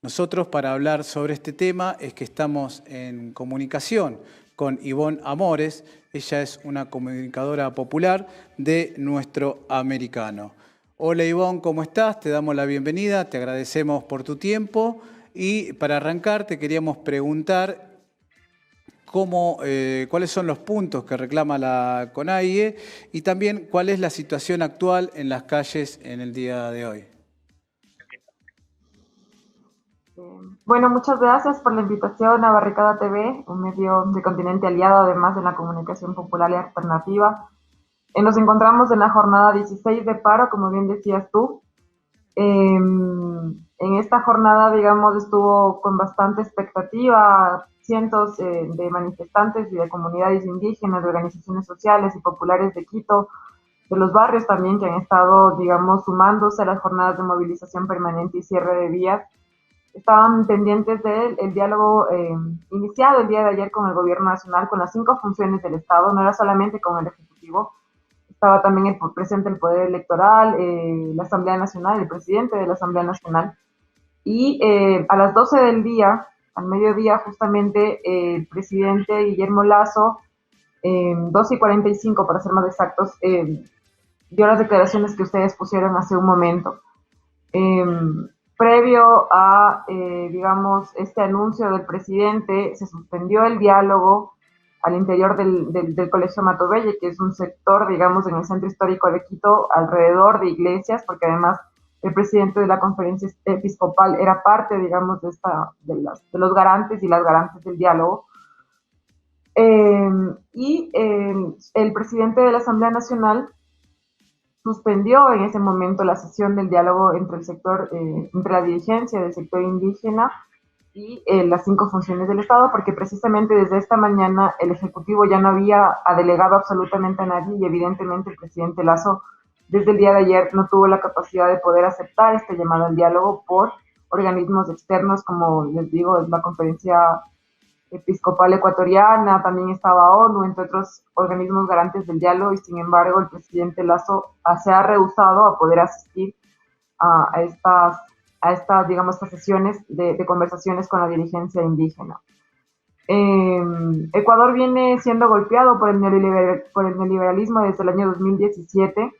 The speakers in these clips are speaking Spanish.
Nosotros, para hablar sobre este tema, es que estamos en comunicación con Ivonne Amores. Ella es una comunicadora popular de Nuestro Americano. Hola Ivonne, ¿cómo estás? Te damos la bienvenida, te agradecemos por tu tiempo y para arrancar te queríamos preguntar cuáles son los puntos que reclama la CONAIE y también cuál es la situación actual en las calles en el día de hoy. Bueno, muchas gracias por la invitación a Barricada TV, un medio de Continente aliado además de la comunicación popular y alternativa. Nos encontramos en la jornada 16 de paro, como bien decías tú. En esta jornada, digamos, estuvo con bastante expectativa, cientos de manifestantes y de comunidades indígenas, de organizaciones sociales y populares de Quito, de los barrios también que han estado, digamos, sumándose a las jornadas de movilización permanente y cierre de vías. Estaban pendientes del diálogo iniciado el día de ayer con el gobierno nacional, con las 5 funciones del Estado, no era solamente con el Ejecutivo, estaba también presente el Poder Electoral, la Asamblea Nacional, el presidente de la Asamblea Nacional, y a las 12 del día, al mediodía justamente, el presidente Guillermo Lasso, 12:45 para ser más exactos, dio las declaraciones que ustedes pusieron hace un momento. Eh, Previo a, digamos, este anuncio del presidente, se suspendió el diálogo al interior del Colegio Matobelle, que es un sector, digamos, en el centro histórico de Quito, alrededor de iglesias, porque además el presidente de la conferencia episcopal era parte, digamos, de los garantes y las garantes del diálogo. El presidente de la Asamblea Nacional suspendió en ese momento la sesión del diálogo entre el sector, entre la dirigencia del sector indígena y las 5 funciones del Estado, porque precisamente desde esta mañana el Ejecutivo ya no había delegado absolutamente a nadie y evidentemente el presidente Lasso desde el día de ayer no tuvo la capacidad de poder aceptar este llamado al diálogo por organismos externos, como les digo, es la conferencia episcopal ecuatoriana, también estaba ONU, entre otros organismos garantes del diálogo, y sin embargo el presidente Lasso se ha rehusado a poder asistir a estas, digamos, estas sesiones de conversaciones con la dirigencia indígena. Ecuador viene siendo golpeado por el neoliberalismo desde el año 2017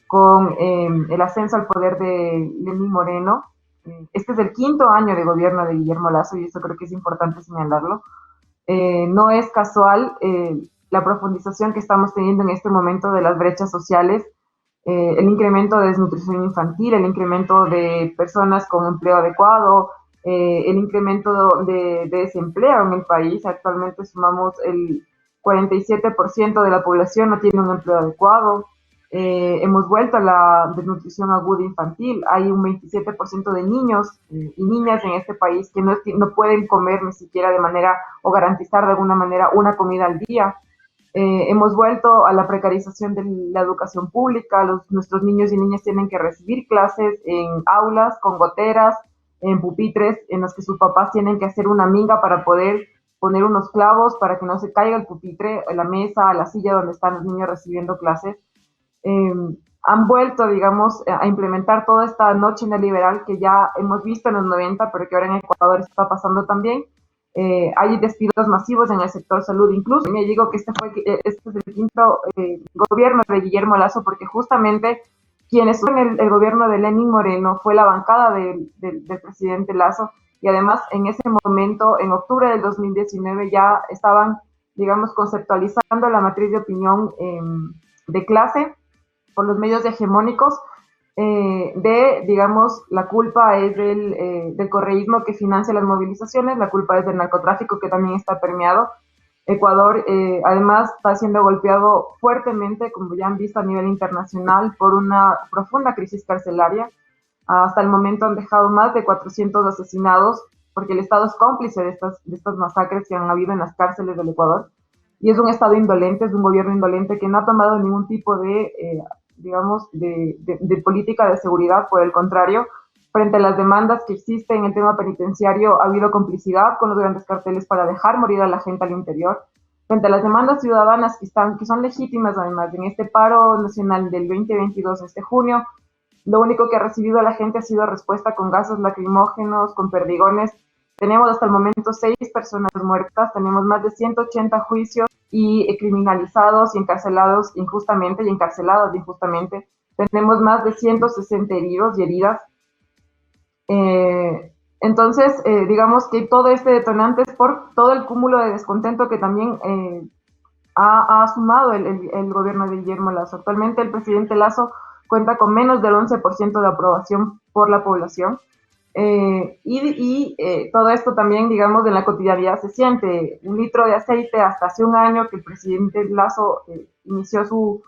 con el ascenso al poder de Lenín Moreno. Este es el 5.º año de gobierno de Guillermo Lasso y eso creo que es importante señalarlo. No es casual la profundización que estamos teniendo en este momento de las brechas sociales, el incremento de desnutrición infantil, el incremento de personas con empleo adecuado, el incremento de desempleo en el país. Actualmente sumamos el 47% de la población no tiene un empleo adecuado. Hemos vuelto a la desnutrición aguda infantil. Hay un 27% de niños y niñas en este país que no pueden comer ni siquiera de manera o garantizar de alguna manera una comida al día. Hemos vuelto a la precarización de la educación pública. Nuestros niños y niñas tienen que recibir clases en aulas con goteras, en pupitres, en los que sus papás tienen que hacer una minga para poder poner unos clavos para que no se caiga el pupitre, la mesa, la silla donde están los niños recibiendo clases. eh, Han vuelto, digamos, a implementar toda esta noche neoliberal que ya hemos visto en los 90, pero que ahora en Ecuador está pasando también. Hay despidos masivos en el sector salud, incluso. Me digo que este es el 5.º gobierno de Guillermo Lasso, porque justamente quienes estuvo en el gobierno de Lenín Moreno fue la bancada del presidente Lasso, y además en ese momento, en octubre del 2019, ya estaban, digamos, conceptualizando la matriz de opinión de clase por los medios hegemónicos, digamos, la culpa es del correísmo que financia las movilizaciones, la culpa es del narcotráfico que también está permeado. Ecuador, además, está siendo golpeado fuertemente, como ya han visto a nivel internacional, por una profunda crisis carcelaria. Hasta el momento han dejado más de 400 asesinados, porque el Estado es cómplice de estas masacres que han habido en las cárceles del Ecuador. Y es un Estado indolente, es un gobierno indolente que no ha tomado ningún tipo digamos, de política de seguridad. Por el contrario, frente a las demandas que existen en el tema penitenciario, ha habido complicidad con los grandes carteles para dejar morir a la gente al interior. Frente a las demandas ciudadanas que son legítimas, además, en este paro nacional del 2022, este junio, Lo único que ha recibido la gente ha sido respuesta con gases lacrimógenos, con perdigones. Tenemos hasta el momento 6 personas muertas, tenemos más de 180 juicios y criminalizados y encarcelados injustamente y encarcelados injustamente. Tenemos más de 160 heridos y heridas. Entonces, digamos que todo este detonante es por todo el cúmulo de descontento que también ha sumado el gobierno de Guillermo Lasso. Actualmente el presidente Lasso cuenta con menos del 11% de aprobación por la población. Todo esto también, digamos, en la cotidianidad se siente. Un litro de aceite hasta hace un año que el presidente Lasso inició su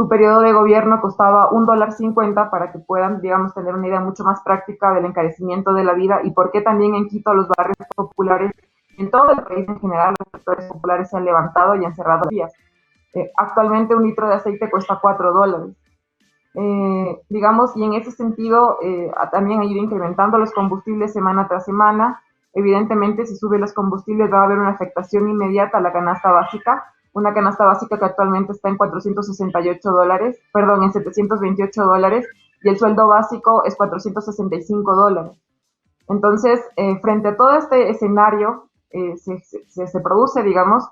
periodo de gobierno costaba $1.50 para que puedan, digamos, tener una idea mucho más práctica del encarecimiento de la vida y por qué también en Quito los barrios populares, en todo el país en general, los sectores populares se han levantado y han cerrado vías. Actualmente un litro de aceite cuesta $4. Digamos, y en ese sentido también ha ido incrementando los combustibles semana tras semana. Evidentemente, si suben los combustibles va a haber una afectación inmediata a la canasta básica, una canasta básica que actualmente está en $468, perdón, en $728, y el sueldo básico es $465. Entonces, frente a todo este escenario, se produce, digamos,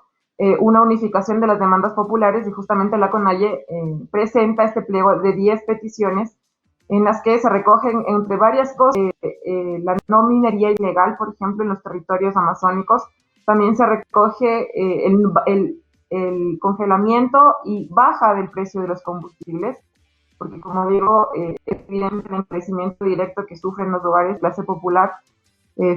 una unificación de las demandas populares y justamente la CONAIE presenta este pliego de 10 peticiones en las que se recogen, entre varias cosas, la no minería ilegal, por ejemplo, en los territorios amazónicos. También se recoge el congelamiento y baja del precio de los combustibles, porque como digo, es evidente el encarecimiento directo que sufren los hogares clase popular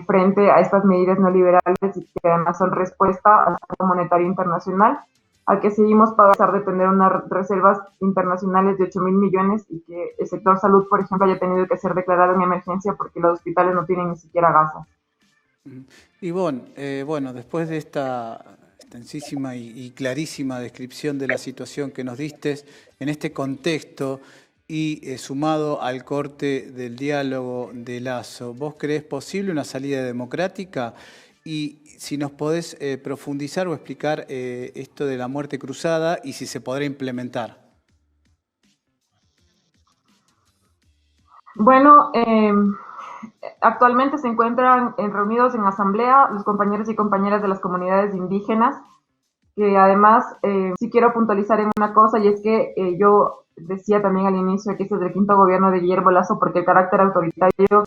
frente a estas medidas neoliberales y que además son respuesta al Fondo Monetario Internacional, al que seguimos pagando a pesar de tener unas reservas internacionales de 8.000 millones y que el sector salud, por ejemplo, haya tenido que ser declarado en emergencia porque los hospitales no tienen ni siquiera gasas. Ivonne, bueno, después de esta extensísima y clarísima descripción de la situación que nos diste en este contexto y sumado al corte del diálogo de Lasso, ¿vos creés posible una salida democrática? Y si nos podés profundizar o explicar esto de la muerte cruzada y si se podrá implementar. Bueno, actualmente se encuentran reunidos en asamblea los compañeros y compañeras de las comunidades indígenas, que además sí quiero puntualizar en una cosa, y es que yo decía también al inicio que este es el quinto gobierno de Guillermo Lasso porque el carácter autoritario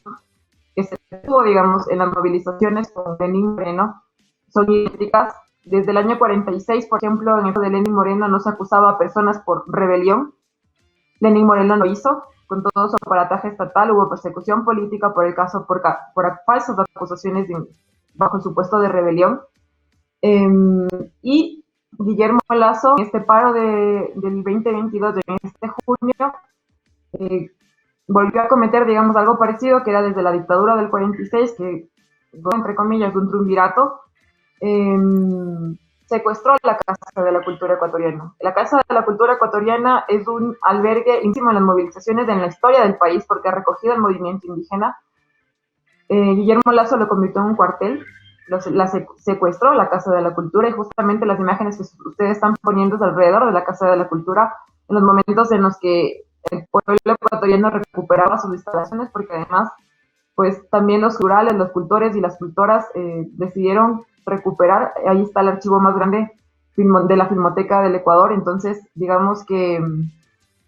que se tuvo, digamos, en las movilizaciones con Lenín Moreno son idénticas. Desde el año 46, por ejemplo, en el caso de Lenín Moreno no se acusaba a personas por rebelión. Lenín Moreno lo hizo, con todo su aparataje estatal, hubo persecución política por el caso, por falsas acusaciones bajo el supuesto de rebelión. Y Guillermo Lasso, en este paro del 2022, en este junio, volvió a cometer, digamos, algo parecido, que era desde la dictadura del 46, que, entre comillas, de un triunvirato, secuestró la Casa de la Cultura Ecuatoriana. La Casa de la Cultura Ecuatoriana es un albergue íntimo en las movilizaciones en la historia del país porque ha recogido el movimiento indígena. Guillermo Lasso lo convirtió en un cuartel, secuestró la Casa de la Cultura y justamente las imágenes que ustedes están poniendo alrededor de la Casa de la Cultura en los momentos en los que el pueblo ecuatoriano recuperaba sus instalaciones, porque además pues también los rurales, los cultores y las cultoras decidieron recuperar. Ahí está el archivo más grande de la Filmoteca del Ecuador. Entonces, digamos que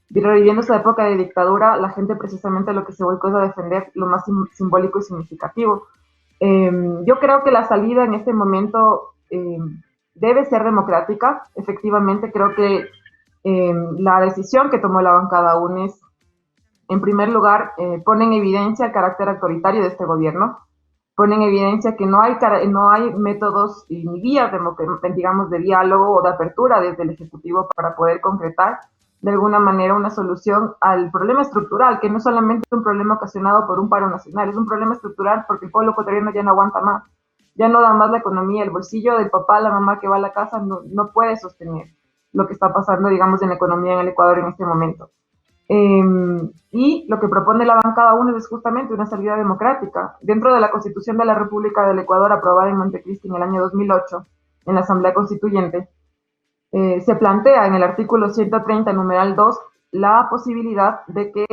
reviviendo esta época de dictadura, la gente precisamente lo que se volcó es a defender lo más simbólico y significativo. Yo creo que la salida en este momento debe ser democrática. Efectivamente, creo que la decisión que tomó la bancada UNES, en primer lugar, pone en evidencia el carácter autoritario de este gobierno, pone en evidencia que no hay métodos ni vías, digamos, de diálogo o de apertura desde el Ejecutivo para poder concretar de alguna manera una solución al problema estructural, que no es solamente un problema ocasionado por un paro nacional, es un problema estructural porque el pueblo ecuatoriano ya no aguanta más, ya no da más la economía, el bolsillo del papá, la mamá que va a la casa no puede sostener lo que está pasando, digamos, en la economía en el Ecuador en este momento. Y lo que propone la bancada UNES es justamente una salida democrática. Dentro de la Constitución de la República del Ecuador, aprobada en Montecristi en el año 2008, en la Asamblea Constituyente, se plantea en el artículo 130, numeral 2, la posibilidad de que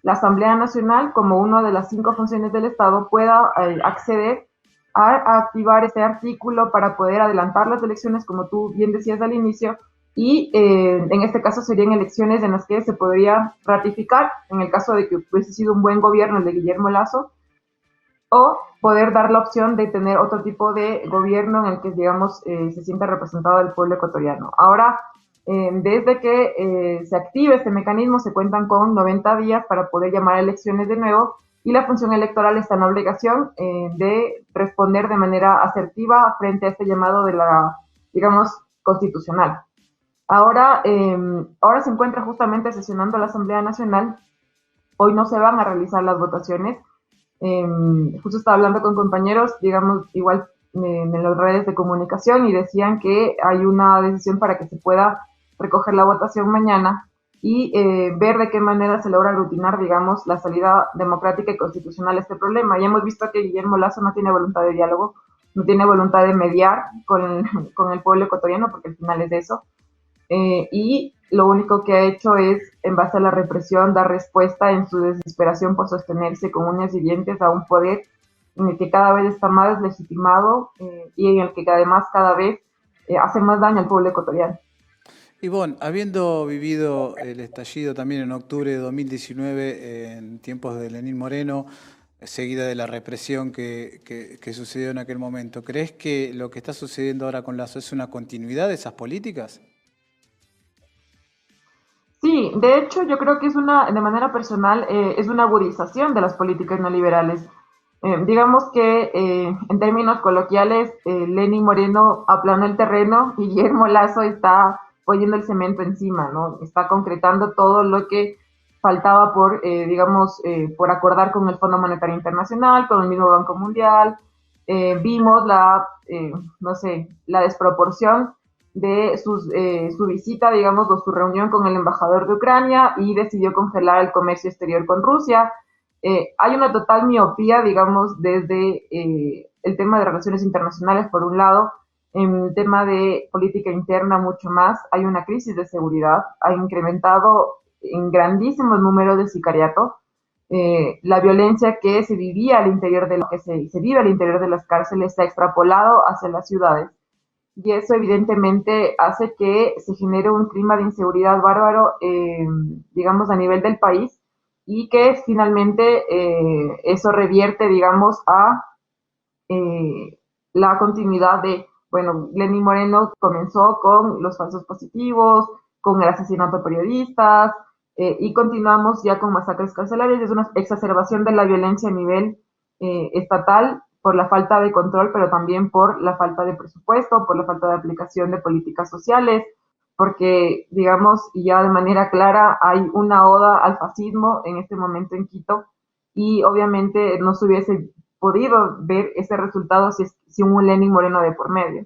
la Asamblea Nacional, como una de las 5 funciones del Estado, pueda acceder a activar este artículo para poder adelantar las elecciones, como tú bien decías al inicio, y en este caso serían elecciones en las que se podría ratificar, en el caso de que hubiese sido un buen gobierno el de Guillermo Lasso, o poder dar la opción de tener otro tipo de gobierno en el que, digamos, se sienta representado el pueblo ecuatoriano. Ahora, desde que se active este mecanismo, se cuentan con 90 días para poder llamar a elecciones de nuevo y la función electoral está en la obligación de responder de manera asertiva frente a este llamado de la, digamos, constitucional. Ahora se encuentra justamente sesionando la Asamblea Nacional. Hoy no se van a realizar las votaciones. Justo estaba hablando con compañeros, digamos, igual en las redes de comunicación y decían que hay una decisión para que se pueda recoger la votación mañana y ver de qué manera se logra aglutinar, digamos, la salida democrática y constitucional a este problema. Ya hemos visto que Guillermo Lasso no tiene voluntad de diálogo, no tiene voluntad de mediar con el pueblo ecuatoriano, porque al final es eso. Y lo único que ha hecho es, en base a la represión, dar respuesta en su desesperación por sostenerse con uñas y dientes a un poder en el que cada vez está más legitimado y en el que además cada vez hace más daño al pueblo ecuatoriano. Ivonne, habiendo vivido el estallido también en octubre de 2019, en tiempos de Lenín Moreno, seguida de la represión que sucedió en aquel momento, ¿crees que lo que está sucediendo ahora con Lasso es una continuidad de esas políticas? Sí, de hecho yo creo que es una, de manera personal, es una agudización de las políticas neoliberales. Digamos que en términos coloquiales, Lenin Moreno aplana el terreno y Guillermo Lasso está poniendo el cemento encima, ¿no? Está concretando todo lo que faltaba por, digamos, por acordar con el Fondo Monetario Internacional, con el mismo Banco Mundial. Vimos no sé, la desproporción de su visita, digamos, o su reunión con el embajador de Ucrania y decidió congelar el comercio exterior con Rusia. Hay una total miopía, digamos, desde el tema de relaciones internacionales, por un lado, en el tema de política interna mucho más. Hay una crisis de seguridad, ha incrementado en grandísimos números de sicariato. La violencia que se vivía al interior de lo que se vive al interior de las cárceles se ha extrapolado hacia las ciudades y eso evidentemente hace que se genere un clima de inseguridad bárbaro, digamos, a nivel del país y que finalmente eso revierte, digamos, a la continuidad de, bueno, Lenín Moreno comenzó con los falsos positivos, con el asesinato de periodistas y continuamos ya con masacres carcelarias. Es una exacerbación de la violencia a nivel estatal por la falta de control, pero también por la falta de presupuesto, por la falta de aplicación de políticas sociales, porque, digamos, y ya de manera clara, hay una oda al fascismo en este momento en Quito y obviamente no se hubiese podido ver ese resultado si un Lenin Moreno de por medio.